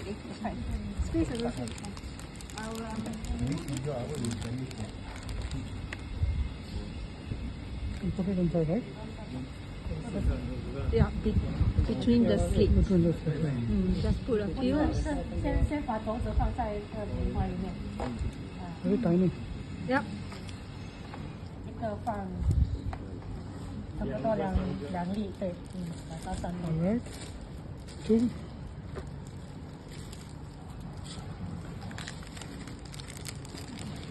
Okay, that's fine. Squeeze a little bit. Put it inside, right? Yeah, between the slits. Between the slits. Just put a few. 先把种子放在棉花里面， Very tiny. Yep. 一个放差不多两粒，对，2到3粒。 Alright. 2.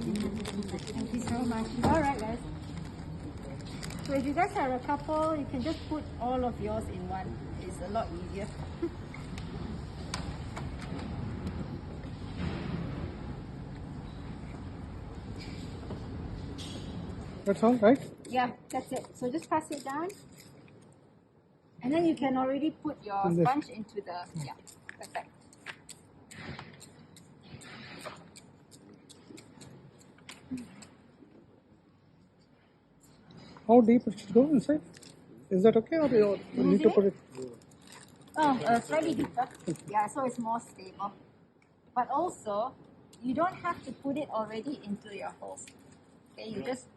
Thank you so much. All right, guys. So if you guys are a couple, you can just put all of yours in one. It's a lot easier. That's all, right? Yeah, that's it. So just pass it down. And then you can already put your sponge into the, yeah, perfect. How deep it should go inside? Is that okay, or you need to put it? Oh, slightly deeper. Yeah, so it's more stable. But also, you don't have to put it already into your holes. Okay, you just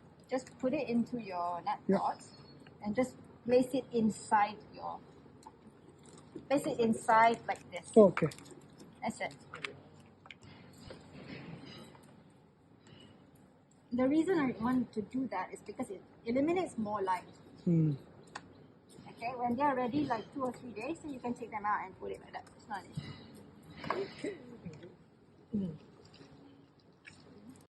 put it into your net pot and just place it inside like this. Okay. That's it. The reason I want to do that is because it eliminates more light. Okay, when they're ready, like 2 or 3 days, then you can take them out and put it like that. It's not an issue.